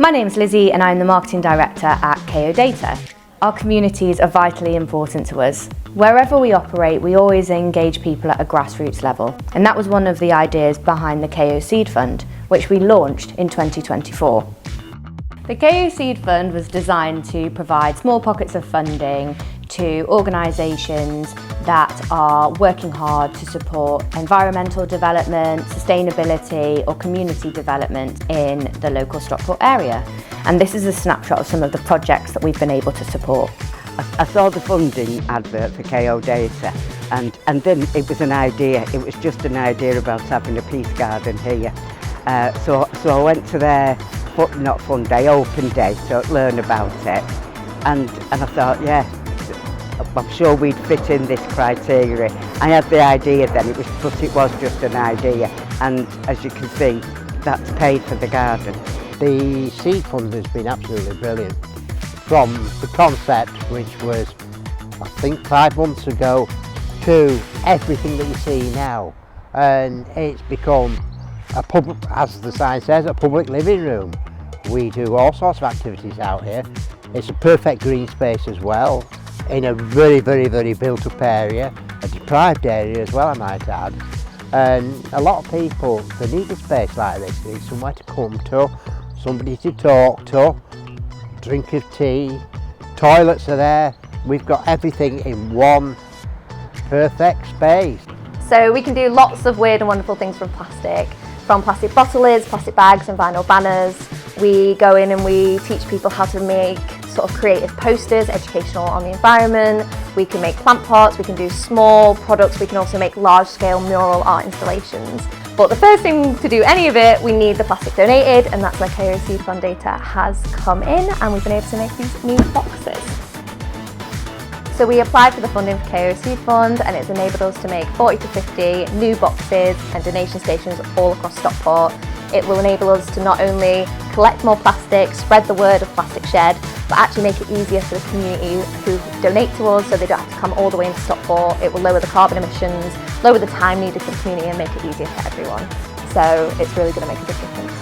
My name's Lizzie and I'm the Marketing Director at KO Data. Our communities are vitally important to us. Wherever we operate, we always engage people at a grassroots level, and that was one of the ideas behind the KO Seed Fund, which we launched in 2024. The KO Seed Fund was designed to provide small pockets of funding to organisations that are working hard to support environmental development, sustainability or community development in the local Stockport area. And this is a snapshot of some of the projects that we've been able to support. I saw the funding advert for KO Data and then it was an idea. It was just an idea about having a peace garden here. So I went to their, not fun day, open day to learn about it. And I thought, yeah, I'm sure we'd fit in this criteria. I had the idea then, but it was just an idea. And as you can see, that's paid for the garden. The seed fund has been absolutely brilliant. From the concept, which was, I think, 5 months ago, to everything that you see now. And it's become a public, as the sign says, a public living room. We do all sorts of activities out here. It's a perfect green space as well, in a very, very, very built up area, a deprived area as well, I might add. And a lot of people, they need a space like this, they need somewhere to come to, somebody to talk to, drink of tea, toilets are there. We've got everything in one perfect space. So we can do lots of weird and wonderful things from plastic bottle lids, plastic bags and vinyl banners. We go in and we teach people how to make sort of creative posters, educational on the environment. We can make plant pots, we can do small products, we can also make large-scale mural art installations. But the first thing to do any of it, we need the plastic donated, and that's where KO Seed Fund Data has come in, and we've been able to make these new boxes. So we applied for the funding for KO Seed Fund, and it's enabled us to make 40 to 50 new boxes and donation stations all across Stockport. It will enable us to not only collect more plastic, spread the word of Plastic Shed, but actually make it easier for the community who donate to us so they don't have to come all the way into Stockport. It will lower the carbon emissions, lower the time needed for the community and make it easier for everyone. So it's really going to make a big difference.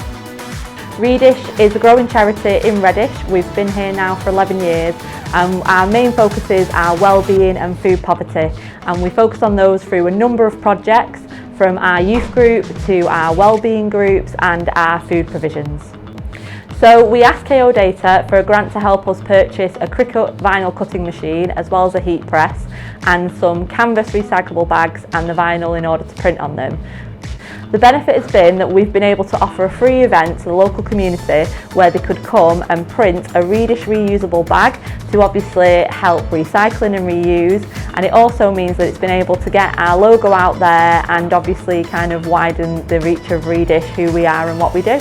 Redish is a growing charity in Reddish. We've been here now for 11 years and our main focuses are wellbeing and food poverty, and we focus on those through a number of projects, from our youth group to our wellbeing groups and our food provisions. So we asked KO Data for a grant to help us purchase a Cricut vinyl cutting machine as well as a heat press and some canvas recyclable bags and the vinyl in order to print on them. The benefit has been that we've been able to offer a free event to the local community where they could come and print a Redish reusable bag to obviously help recycling and reuse, and it also means that it's been able to get our logo out there and obviously kind of widen the reach of Redish, who we are and what we do.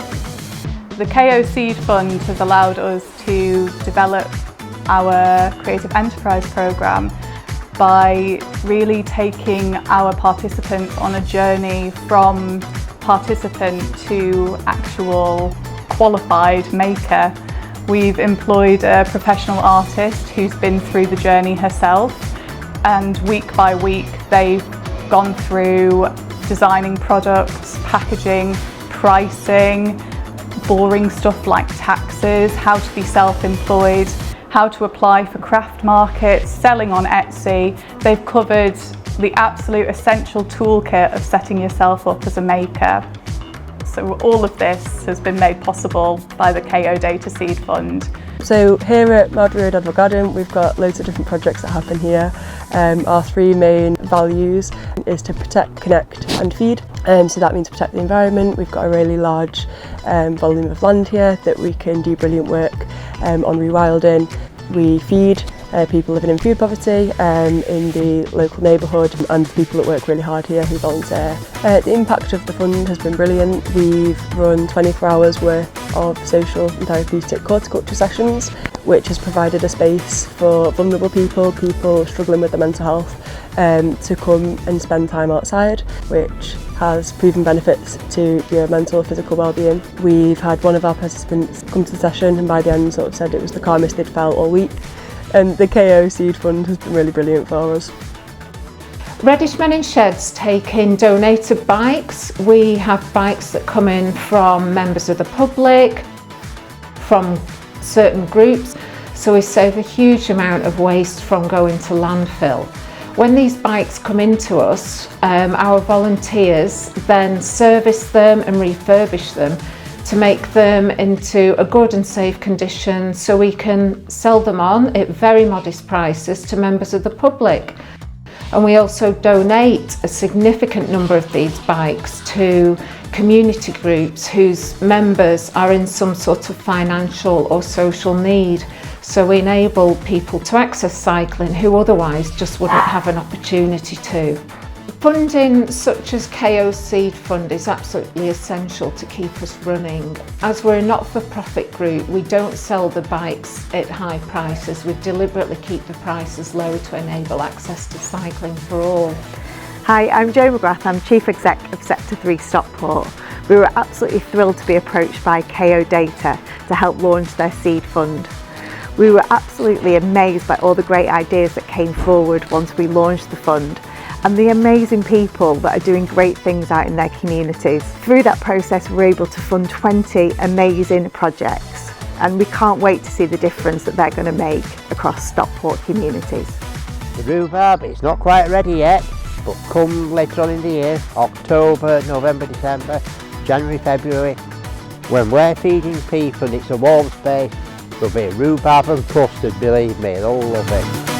The KO Seed Fund has allowed us to develop our Creative Enterprise programme by really taking our participants on a journey from participant to actual qualified maker. We've employed a professional artist who's been through the journey herself, and week by week they've gone through designing products, packaging, pricing, boring stuff like taxes, how to be self-employed, how to apply for craft markets, selling on Etsy. They've covered the absolute essential toolkit of setting yourself up as a maker. So all of this has been made possible by the KO Data Seed Fund. So here at Mowbray Road Advert Garden, we've got loads of different projects that happen here. Our three main values is to protect, connect and feed. So that means protect the environment. We've got a really large volume of land here that we can do brilliant work on rewilding. We feed people living in food poverty in the local neighbourhood, and people that work really hard here who volunteer. The impact of the fund has been brilliant. We've run 24 hours worth of social and therapeutic horticulture sessions, which has provided a space for vulnerable people struggling with their mental health, to come and spend time outside, which has proven benefits to your mental and physical well-being. We've had one of our participants come to the session and by the end sort of said it was the calmest they'd felt all week, and the KO Seed Fund has been really brilliant for us. Reddish Men in Sheds take in donated bikes. We have bikes that come in from members of the public, from certain groups, so we save a huge amount of waste from going to landfill. When these bikes come into us, our volunteers then service them and refurbish them to make them into a good and safe condition so we can sell them on at very modest prices to members of the public. And we also donate a significant number of these bikes to community groups whose members are in some sort of financial or social need. So we enable people to access cycling who otherwise just wouldn't have an opportunity to. Funding such as KO Seed Fund is absolutely essential to keep us running. As we're a not-for-profit group, we don't sell the bikes at high prices. We deliberately keep the prices low to enable access to cycling for all. Hi, I'm Jo McGrath, I'm Chief Exec of Sector 3 Stockport. We were absolutely thrilled to be approached by KO Data to help launch their seed fund. We were absolutely amazed by all the great ideas that came forward once we launched the fund, and the amazing people that are doing great things out in their communities. Through that process, we're able to fund 20 amazing projects, and we can't wait to see the difference that they're going to make across Stockport communities. The rhubarb is not quite ready yet, but come later on in the year, October, November, December, January, February, when we're feeding people and it's a warm space, there'll be rhubarb and custard, believe me, they'll love it.